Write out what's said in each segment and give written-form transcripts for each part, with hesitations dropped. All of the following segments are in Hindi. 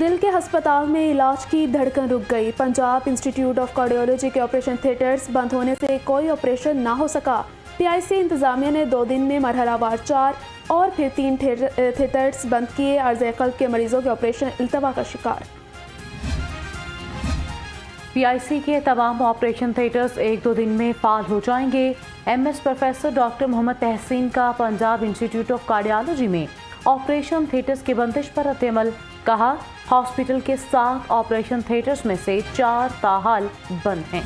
दिल के अस्पताल में इलाज की धड़कन रुक गई। पंजाब इंस्टीट्यूट ऑफ कार्डियोलॉजी के ऑपरेशन थिएटर्स बंद होने से कोई ऑपरेशन ना हो सका। पीआईसी इंतजामिया ने 2 दिन में मरहलावार 4 और फिर 3 थिएटर्स बंद किए। अर्ज़ क़ल्ब के मरीजों के ऑपरेशन इल्तवा का शिकार। पीआईसी के तमाम ऑपरेशन थिएटर्स 1-2 दिन में फाल हो जाएंगे। एमएस प्रोफेसर डॉक्टर मोहम्मद तहसीन का पंजाब इंस्टीट्यूट ऑफ कार्डियोलॉजी में ऑपरेशन थिएटर्स की बंदिश पर रद्द-ए-अमल। कहा, हॉस्पिटल के 7 ऑपरेशन थिएटर्स में से 4 ताहाल बंद हैं।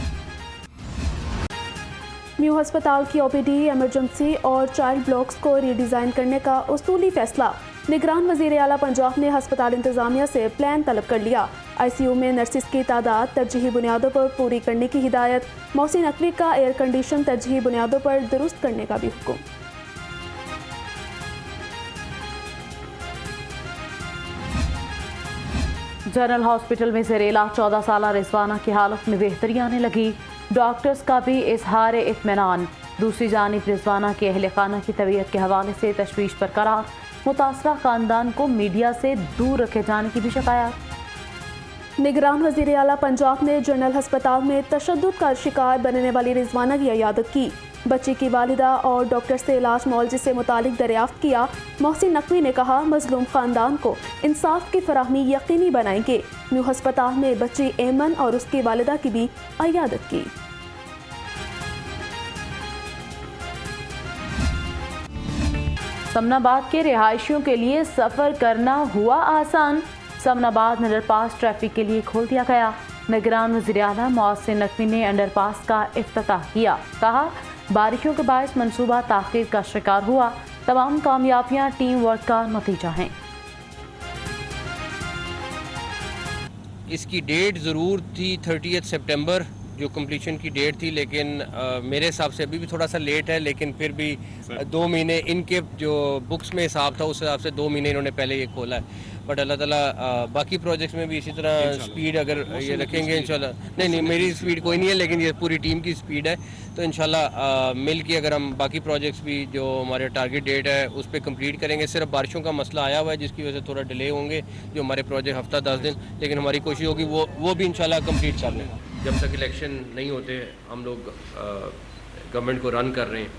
न्यू अस्पताल की ओपीडी, इमरजेंसी और चाइल्ड ब्लॉक्स को रीडिज़ाइन करने का उसूली फैसला। निगरान वज़ीर आला पंजाब ने अस्पताल इंतजामिया से प्लान तलब कर लिया। आईसीयू में नर्सिस की तादाद तरजीही बुनियादों पर पूरी करने की हिदायत। मोहसिन नकवी का एयर कंडीशन तरजीही बुनियादों पर दुरुस्त करने का भी हुक्म। जनरल हॉस्पिटल में ज़ेर-ए-इलाज 14 साला रिजवाना की हालत में बेहतरी आने लगी। डॉक्टर्स का भी इजहार इत्मीनान। दूसरी जानिब रिजवाना के अहले खाना की तबीयत के हवाले से तशवीश बरकरार। मुतासरा खानदान को मीडिया से दूर रखे जाने की भी शिकायत। निगरान वज़ीर आला पंजाब ने जनरल अस्पताल में तशद्दुद का शिकार बनने वाली रिजवाना की इयादत की। बच्ची की वालिदा और डॉक्टर से इलाज मुआवजे से मुतालिक दरियाफ्त किया। मोहसिन नकवी ने कहा, मजलूम खानदान को इंसाफ की फराहमी यकीनी बनाएंगे। न्यू अस्पताल में बच्ची एमन और उसकी वालिदा की भी इयादत की। समनाबाद के रिहायशियों के लिए सफ़र करना हुआ आसान। समनाबाद में अंडरपास ट्रैफिक के लिए खोल दिया गया। निगरान वज़ीर आला मोहसिन नकवी ने अंडरपास का इफ्तिताह किया। कहा, बारिशों के बायस मंसूबा ताख़ीर का शिकार हुआ। तमाम कामयाबियां टीम वर्क का नतीजा हैं। इसकी डेट ज़रूर थी 30 सितंबर जो कंप्लीशन की डेट थी, लेकिन मेरे हिसाब से अभी भी थोड़ा सा लेट है, लेकिन फिर भी 2 महीने इनके जो बुक्स में हिसाब था उस हिसाब से 2 महीने इन्होंने पहले ये खोला है। बट अल्लाह ताला बाकी प्रोजेक्ट्स में भी इसी तरह स्पीड अगर ये रखेंगे इंशाल्लाह। नहीं, मेरी स्पीड कोई नहीं है, लेकिन ये पूरी टीम की स्पीड है। तो इंशाल्लाह मिल के अगर हम बाकी प्रोजेक्ट्स भी जो हमारे टारगेट डेट है उस पर कंप्लीट करेंगे। सिर्फ बारिशों का मसला आया हुआ है जिसकी वजह से थोड़ा डिले होंगे जो हमारे प्रोजेक्ट हफ्ता 10 दिन, लेकिन हमारी कोशिश होगी वो भी इंशाल्लाह कंप्लीट कर लें। जब तक इलेक्शन नहीं होते हम लोग गवर्नमेंट को रन कर रहे हैं,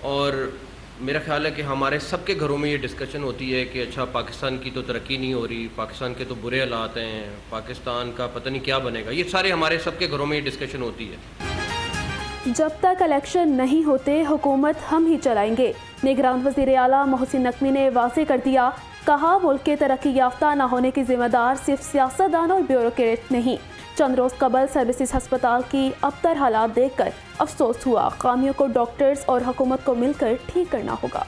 और मेरा ख्याल है कि हमारे सबके घरों में ये डिस्कशन होती है कि अच्छा, पाकिस्तान की तो तरक्की नहीं हो रही, पाकिस्तान के तो बुरे हालात हैं, पाकिस्तान का पता नहीं क्या बनेगा। ये सारे हमारे सबके घरों में ये डिस्कशन होती है। जब तक इलेक्शन नहीं होते हुकूमत हम ही चलाएंगे। निगरान वज़ीर आला मोहसिन नकवी ने वाज़ेह कर दिया। कहा, मुल्क के तरक्की याफ्ता न होने की जिम्मेदार सिर्फ सियासतदान और ब्यूरोक्रेट नहीं। चंद रोज़ कबल सर्विसेज अस्पताल की अबतर हालात देखकर अफसोस हुआ। खामियों को डॉक्टर्स और हुकूमत को मिलकर ठीक करना होगा।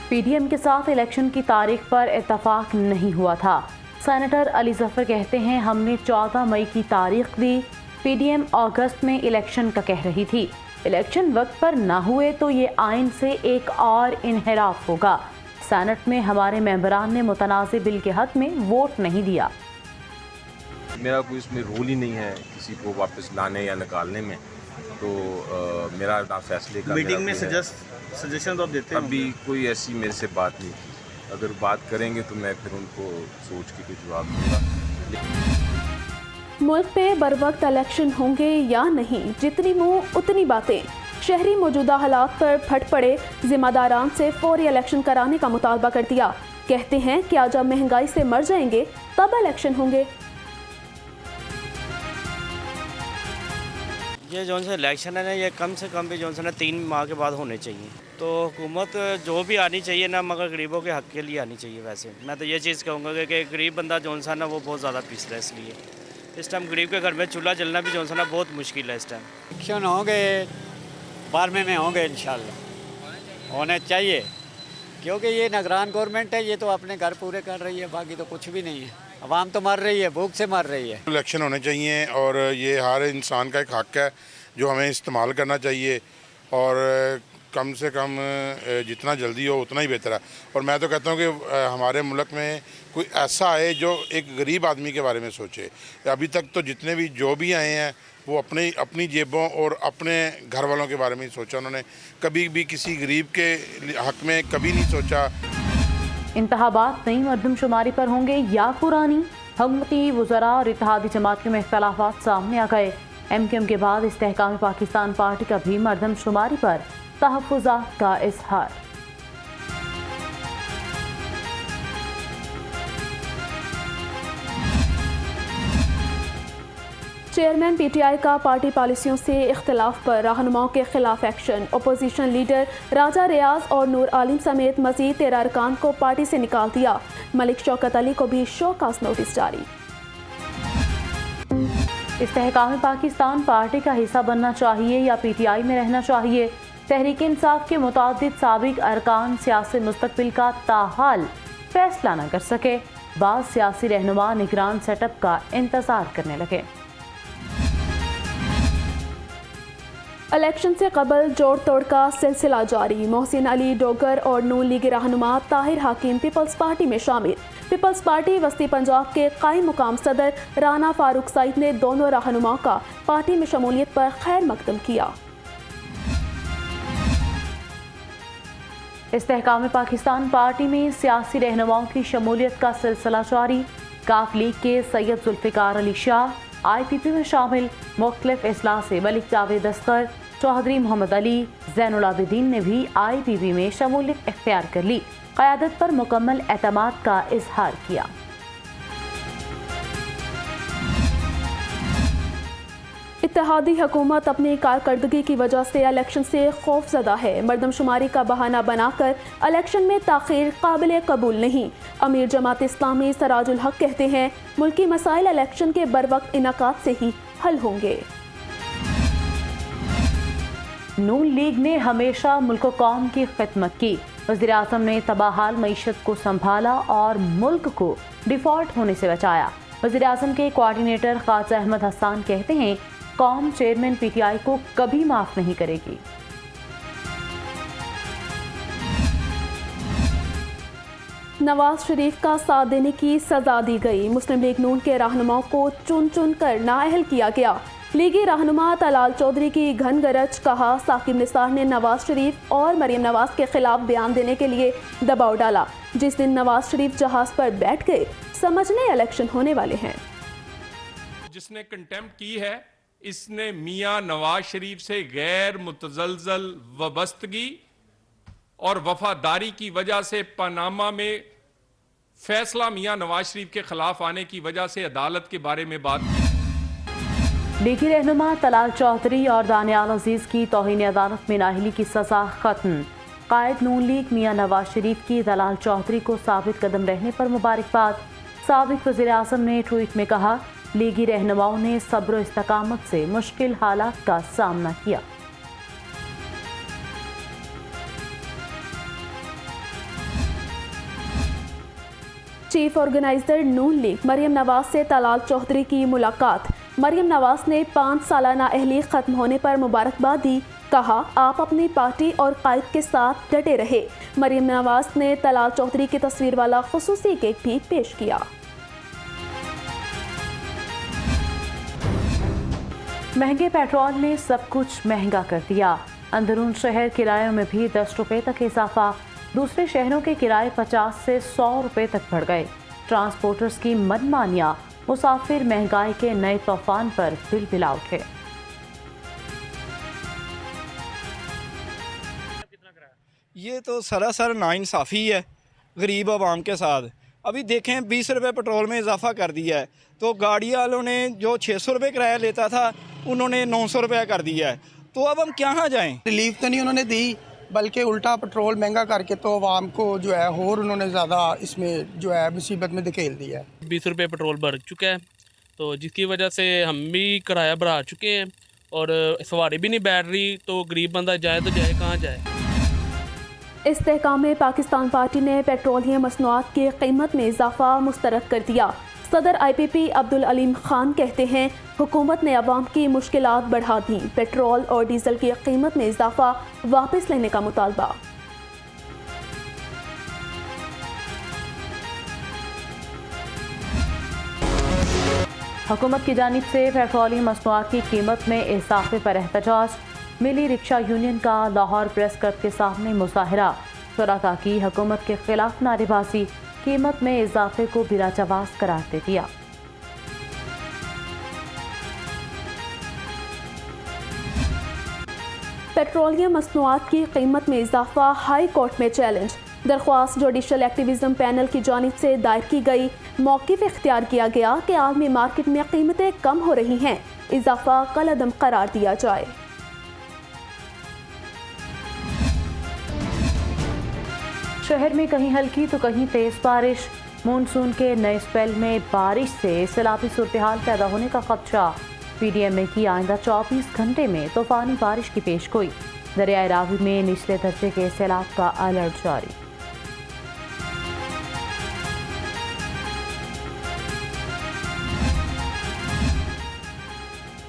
पीडीएम के साथ इलेक्शन की तारीख पर इत्तफाक नहीं हुआ था। सेनेटर अली जफर कहते हैं, हमने 14 मई की तारीख दी। पीडीएम अगस्त में इलेक्शन का कह रही थी। इलेक्शन वक्त पर ना हुए तो ये आइन से एक और इनहराफ होगा। सेनेट में हमारे मेंबरान ने मुतनाज़ बिल के हक में वोट नहीं दिया। मेरा कोई इसमें रोल ही नहीं है किसी को वापस लाने या निकालने में, तो मेरा ना फैसले का मीटिंग में सजेशन तो आप देते हैं? अभी कोई ऐसी मेरे से बात नहीं की। अगर बात करेंगे तो मैं फिर उनको सोच के कुछ जवाब दूँगा। मुल्क पे बर वक्त इलेक्शन होंगे या नहीं, जितनी मुँह उतनी बातें। शहरी मौजूदा हालात पर फट पड़े। जिम्मेदारान से फौरी इलेक्शन कराने का मुतालबा कर दिया। कहते हैं कि जब महंगाई से मर जाएंगे तब इलेक्शन होंगे। ये जो से इलेक्शन है ना, ये कम से कम भी जो है ना 3 माह के बाद होने चाहिए। तो हुकूमत जो भी आनी चाहिए ना, मगर गरीबों के हक के लिए आनी चाहिए। वैसे मैं तो ये चीज़ कहूँगा कि गरीब बंदा जो है ना वो बहुत ज़्यादा पिस रहा है। इसलिए इस टाइम गरीब के घर में चूल्हा जलना भी जो है ना बहुत मुश्किल है। इस टाइम इलेक्शन होंगे, 12वें में होंगे इंशाल्लाह, होने चाहिए, क्योंकि ये निगरान गवर्नमेंट है। ये तो अपने घर पूरे कर रही है, बाकी तो कुछ भी नहीं है। आवाम तो मर रही है, भूख से मर रही है। इलेक्शन होने चाहिए और ये हर इंसान का एक हक है जो हमें इस्तेमाल करना चाहिए। और कम से कम जितना जल्दी हो उतना ही बेहतर है। और मैं तो कहता हूँ कि हमारे मुल्क में कोई ऐसा आए जो एक गरीब आदमी के बारे में सोचे। अभी तक तो जितने भी जो भी आए हैं वो अपनी जेबों और अपने घर वालों के बारे में ही सोचा, उन्होंने कभी भी किसी गरीब के हक में कभी नहीं सोचा। इंतखाबात नई मरदमशुमारी पर होंगे या पुरानी? हुकूमती वज़रा और इत्तेहादी जमातियों में इख्तलाफात सामने आ गए। MQM के बाद इस्तेहकाम पाकिस्तान पार्टी का भी मरदमशुमारी पर तहफ़्फ़ुज़ात का इज़हार। चेयरमैन PTI का पार्टी पॉलिसियों से इख्तिलाफ पर रहनुमाओं के खिलाफ एक्शन। अपोजिशन लीडर राजा रियाज और नूर आलिम समेत मजीद 13 अरकान को पार्टी से निकाल दिया। मलिक शौकत अली को भी शोकास नोटिस जारी। इस्तेहकाम पाकिस्तान पार्टी का हिस्सा बनना चाहिए या PTI में रहना चाहिए? तहरीक इंसाफ के मुतादिद साबिक अरकान सियासी मुस्तकबिल का ताहाल फैसला न कर सके। बाद सियासी रहनुमा निगरान सेटअप का इंतजार करने लगे। इलेक्शन से कबल जोड़ तोड़ का सिलसिला जारी। मोहसिन अली डोगर और नून लीग रहनुमा ताहिर हाकिम पीपल्स पार्टी में शामिल। पीपल्स पार्टी वस्ती पंजाब के कायम मुकाम सदर राना फारूक सईद ने दोनों रहनुमाओं का पार्टी में शमूलियत पर खैर मकदम किया। इस्तेहकाम पाकिस्तान पार्टी में सियासी रहनुमाओं की शमूलियत का सिलसिला जारी। काफ लीग के सैयद जुल्फ़िकार अली शाह IPP में शामिल। मुख्तलिफ इस्लाह से मलिक जावेद अस्कर, चौधरी मोहम्मद अली, ज़ैनुल आबिदीन ने भी IPP में शमूलियत इख्तियार कर ली। क़यादत पर मुकम्मल एतमाद का इजहार किया। इत्तेहादी हुकूमत अपनी कारकर्दगी की वजह से इलेक्शन से खौफजदा है। मरदमशुमारी का बहाना बनाकर इलेक्शन में ताख़ीर काबिल कबूल नहीं। अमीर जमात इस्लामी सराजुल हक कहते हैं मुल्की मसाइल इलेक्शन के बरवक्त इनकाद से ही हल होंगे। नून लीग ने हमेशा मुल्क कौम की खिदमत की। वज़ीर आज़म ने तबाहाल मईशत को संभाला और मुल्क को डिफॉल्ट होने से बचाया। वज़ीर आज़म के कोऑर्डिनेटर ख्वाजा अहमद हसन कहते हैं कौम चेयरमैन PTI को कभी माफ नहीं करेगी। नवाज शरीफ का साथ देने की सजा दी गई। मुस्लिम लीग नून के रहनुमाओं को चुन चुन कर नाअहल किया गया। लीगी रहनुमा तलाल चौधरी की घन गरज। कहा साकिब निसार ने नवाज शरीफ और मरीम नवाज के खिलाफ बयान देने के लिए दबाव डाला। जिस दिन नवाज शरीफ जहाज पर बैठ गए समझने इलेक्शन होने वाले हैं। जिसने कंटेम्प्ट की है इसने मियां नवाज शरीफ से गैर मुतजलजल वबस्तगी और वफादारी की वजह से पनामा में फैसला मियां नवाज शरीफ के खिलाफ आने की वजह से अदालत के बारे में बात की। लीगी रहनुमा तलाल चौधरी और दानियाल अजीज की तौहीन अदालत में नाअहली की सजा खत्म। कायद नून लीग मियां नवाज शरीफ की दलाल चौधरी को साबित कदम रहने पर मुबारकबाद। साबिक वज़ीर आज़म ने ट्वीट में कहा लीगी रहनुमाओं ने सब्र और इस्तकामत से मुश्किल हालात का सामना किया। चीफ ऑर्गेनाइजर नून लीग मरीम नवाज से तलाल चौधरी की मुलाकात। मरीम नवाज ने 5 साला नाअहली खत्म होने पर मुबारकबाद दी। कहा आप अपनी पार्टी और कायद के साथ डटे रहे। मरीम नवाज ने तलाल चौधरी की तस्वीर वाला खुसूसी केक भी पेश किया। महंगे पेट्रोल ने सब कुछ महंगा कर दिया। अंदरून शहर किरायों में भी 10 रुपए तक इजाफा। दूसरे शहरों के किराए 50 से 100 रुपए तक बढ़ गए। ट्रांसपोर्टर्स की मनमानियां मुसाफिर महंगाई के नए तूफान पर बिलबिला उठे। ये तो सरासर नाइंसाफ़ी है गरीब आवाम के साथ। अभी देखें 20 रुपये पेट्रोल में इजाफा कर दिया है तो गाड़ी वालों ने जो 600 रुपये किराया लेता था उन्होंने 900 रुपया कर दिया है। तो अब हम कहाँ जाएं? रिलीफ तो नहीं उन्होंने दी बल्कि उल्टा पेट्रोल महंगा करके तो आवाम को जो है और उन्होंने ज़्यादा इसमें जो है मुसीबत में धकेल दिया है। 20 रुपये पेट्रोल बढ़ चुका है तो जिसकी वजह से हम भी किराया बढ़ा चुके हैं और सवारी भी नहीं बैठ रही। तो गरीब बंदा जाए तो जाए कहाँ जाए। इस्तेहकाम पाकिस्तान पार्टी ने पेट्रोलियम मसनूआत की कीमत में इजाफा मुस्तरद कर दिया। सदर IPP अब्दुल अलीम खान कहते हैं, हुकूमत ने अवाम की मुश्किलात बढ़ा दी, पेट्रोल और डीजल की कीमत में इजाफा वापस लेने का मुतालबा। हुकूमत की जानिब से पेट्रोलियम मसनूआत की कीमत में इजाफे पर एहतजाज। मिली रिक्शा यूनियन का लाहौर प्रेस क्लब के सामने मुजाहरा। शुरका की हुकूमत के खिलाफ नारेबाजी, कीमत में इजाफे को बिला जवाज करार दे दिया। पेट्रोलियम मसनूआत की कीमत में इजाफा हाई कोर्ट में चैलेंज। दरख्वास्त जुडिशल एक्टिविज्म पैनल की जानिब से दायर की गई। मौक़िफ़ इख्तियार किया गया कि आलमी मार्केट में कीमतें कम हो रही हैं, इजाफा कलअदम करार दिया जाए। शहर में कहीं हल्की तो कहीं तेज बारिश। मानसून के नए स्पेल में बारिश से सैलाबी सूरत-ए-हाल पैदा होने का खदशा। PDM की आइंदा 24 घंटे में तूफानी बारिश की पेशगोई। दरियाए रावी में निचले दर्जे के सैलाब का अलर्ट जारी।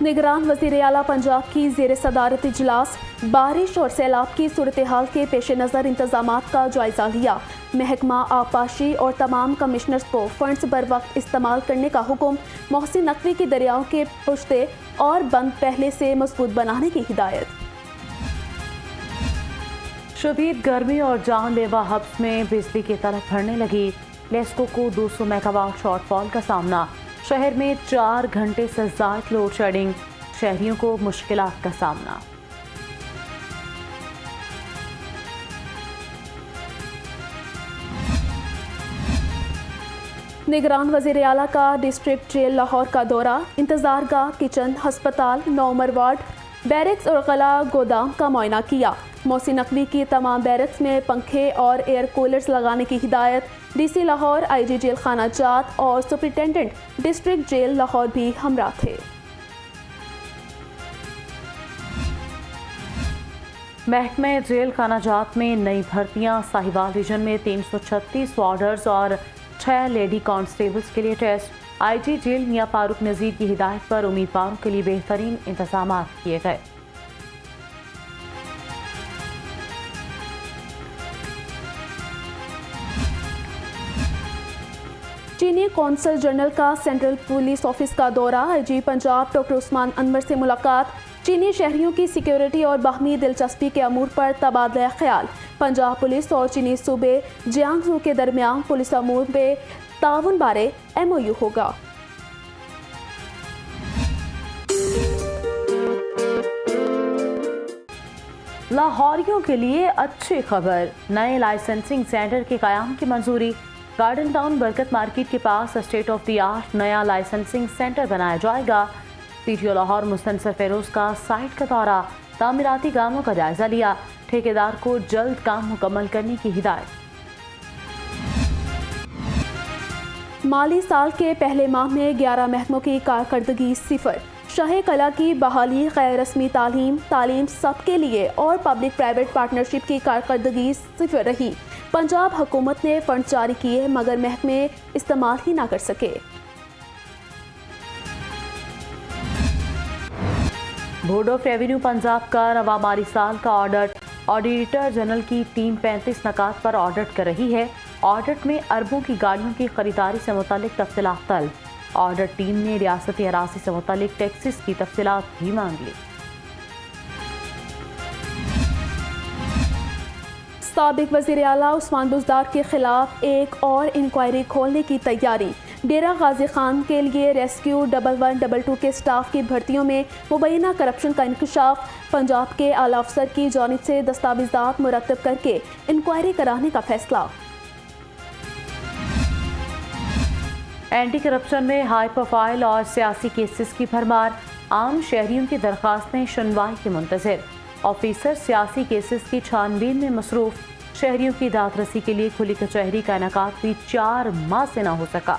निगरान वज़ीर आला पंजाब की ज़ेर सदारत इजलास। बारिश और सैलाब की सूरत हाल के पेश नज़र इंतजामात का जायजा लिया। महकमा आबपाशी और तमाम कमिश्नर्स को फंड्स बर वक्त इस्तेमाल करने का हुक्म। मोहसिन नकवी की दरियाओं के पुश्ते और बंद पहले से मजबूत बनाने की हिदायत। शदीद गर्मी और जानलेवा हब्स में बिजली की तलब बढ़ने लगी। लेस्को को 200 मेगावाट शॉर्टफॉल का सामना। शहर में 4 घंटे से ज़ायद लोड शेडिंग। शहरियों को मुश्किलात का सामना। निगरान वज़ीर आला का डिस्ट्रिक्ट जेल लाहौर का दौरा। इंतजार गाह, किचन, हस्पताल, 9 नंबर वार्ड, बैरक्स और कला गोदाम का मुआयना किया। मोहसिन नकवी की तमाम बैरक्स में पंखे और एयर कूलर्स लगाने की हिदायत। DC लाहौर, IG जेल खाना जात और सुपरिटेंडेंट डिस्ट्रिक्ट जेल लाहौर भी हमरा थे। महकमे जेल खाना जात में नई भर्तियां। साहिवाल रीजन में 336 वार्डर्स और 6 लेडी कांस्टेबल्स के लिए टेस्ट। IG जेल मियां फारूक नज़ीर की हिदायत पर उम्मीदवारों के लिए बेहतरीन इंतजाम किए गए। चीनी कौंसल जनरल का सेंट्रल पुलिस ऑफिस का दौरा। IG पंजाब डॉक्टर उस्मान अनवर से मुलाकात। चीनी शहरियों की सिक्योरिटी और बाहमी दिलचस्पी के अमूर पर तबादला ख्याल। पंजाब पुलिस और चीनी सूबे जियांगजू के दरमियान पुलिस अमूर में ताउन बारे MOU होगा। लाहौरियों के लिए अच्छी खबर। नए लाइसेंसिंग सेंटर के क़याम की मंजूरी। गार्डन टाउन बरकत मार्केट के पास स्टेट ऑफ द आर्ट नया लाइसेंसिंग सेंटर बनाया जाएगा। CTO लाहौर मुस्तनसर फेरोज का साइट का दौरा। तामीराती कामों का जायजा लिया। ठेकेदार को जल्द काम मुकम्मल करने की हिदायत। माली साल के पहले माह में 11 महकमों की कारकर्दगी 0। शाह कला की बहाली, गैर रस्मी तालीम सबके लिए और पब्लिक प्राइवेट पार्टनरशिप की कारकर्दगी 0 रही। पंजाब हुकूमत ने फंड जारी किए मगर महकमे इस्तेमाल ही ना कर सके। बोर्ड ऑफ रेवेन्यू पंजाब का रवा माली साल का ऑडिट। ऑडिटर जनरल की टीम 35 नकात पर ऑडिट कर रही है। ऑडिट में अरबों की गाड़ियों की खरीदारी से मुतालिक तफसीलात तलब। ऑडिट टीम ने रियासती अराजी से मुतालिक टैक्सेस की तफसीलात भी मांग ली। साबिक वज़ीर आला उस्मान बुज़दार के खिलाफ एक और इंक्वायरी खोलने की तैयारी। डेरा गाजी खान के लिए रेस्क्यू 1122 के स्टाफ की भर्तियों में मुबैना करप्शन का इंकशाफ। पंजाब के आला अफसर की जानिब से दस्तावेज़ात मुरतब करके इंक्वायरी कराने का फैसला। एंटी करप्शन में हाई प्रोफाइल और सियासी केसेस की भरमार। आम शहरियों की दरखास्तें सुनवाई के मुंतज़िर। ऑफिसर सियासी केसेस की छानबीन में मसरूफ। शहरियों की दादरसी के लिए खुली कचहरी का इनेकाद भी 4 माह से न हो सका।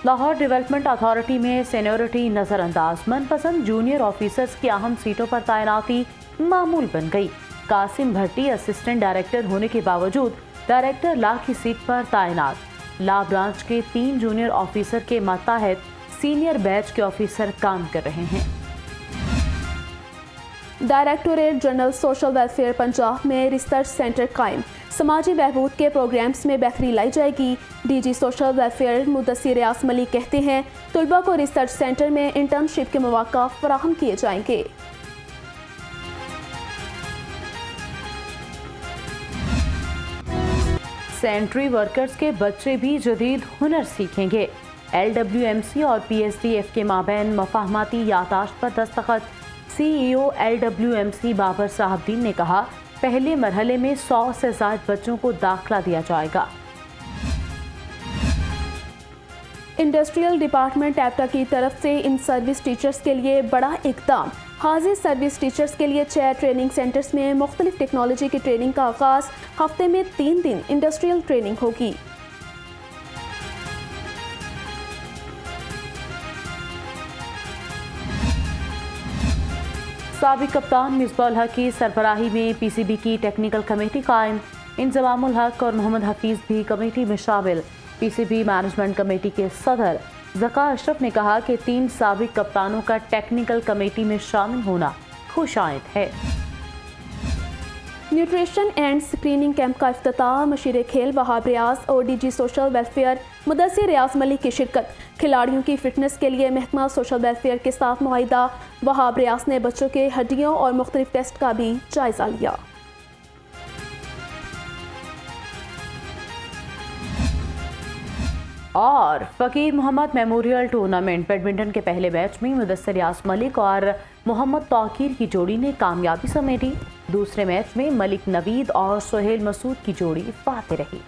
लाहौर डेवलपमेंट अथॉरिटी में सीनियरिटी नजरअंदाज। मनपसंद जूनियर ऑफिसर्स की अहम सीटों पर तैनाती मामूल बन गई। कासिम भट्टी असिस्टेंट डायरेक्टर होने के बावजूद डायरेक्टर ला की सीट पर तैनात। ला ब्रांच के 3 जूनियर ऑफिसर के मातहत सीनियर बैच के ऑफिसर काम कर रहे हैं। Directorate general social welfare Punjab में रिसर्च सेंटर कायम, समाजी बहबूद के प्रोग्राम्स में बेहतरी लाई जाएगी। डीजी सोशल वेलफेयर मुदस्सिर रियाज मलिक कहते हैं तलबा को रिसर्च सेंटर में इंटर्नशिप के मौका फराहम किए जाएंगे। सेंट्री वर्कर्स के बच्चे भी जदीद हुनर सीखेंगे। LWMC और PSDF के माबैन मफाहमाती यादाश्त पर दस्तखत। CEO LWMC बाबर साहबदीन ने कहा पहले मरहले में 100 से ज़ायद बच्चों को दाखिला दिया जाएगा। इंडस्ट्रियल डिपार्टमेंट एप्टा की तरफ से इन सर्विस टीचर्स के लिए बड़ा इकदाम। हाजिर सर्विस टीचर्स के लिए 6 ट्रेनिंग सेंटर्स में मुख्तलिफ टेक्नोलॉजी की ट्रेनिंग का आगाज़। हफ्ते में 3 दिन इंडस्ट्रियल ट्रेनिंग होगी। साबिक कप्तान मिसबाउल हक की सरबराही में PCB की टेक्निकल कमेटी कायम। इंजमामुल हक और मोहम्मद हफीज़ भी कमेटी में शामिल। PCB मैनेजमेंट कमेटी के सदर ज़का अशरफ ने कहा कि 3 साबिक कप्तानों का टेक्निकल कमेटी में शामिल होना खुशाइंद है। न्यूट्रिशन एंड स्क्रीनिंग कैंप का इफ्तिताह मशीर खेल वहाब रियाज और DG सोशल वेलफेयर मुदस्सिर रियाज मलिक की शिरकत। खिलाड़ियों की फिटनेस के लिए महकमा सोशल वेलफेयर के साथ मुआहिदा। वहाब रियाज ने बच्चों के हड्डियों और मुख्तलिफ टेस्ट का भी जायजा लिया। और फ़कीर मोहम्मद मेमोरियल टूर्नामेंट बैडमिंटन के पहले मैच में मुदस्सिर रियाज मलिक और मोहम्मद तौकीर की जोड़ी ने कामयाबी समेटी। दूसरे मैच में मलिक नवीद और सोहेल मसूद की जोड़ी फाते रही।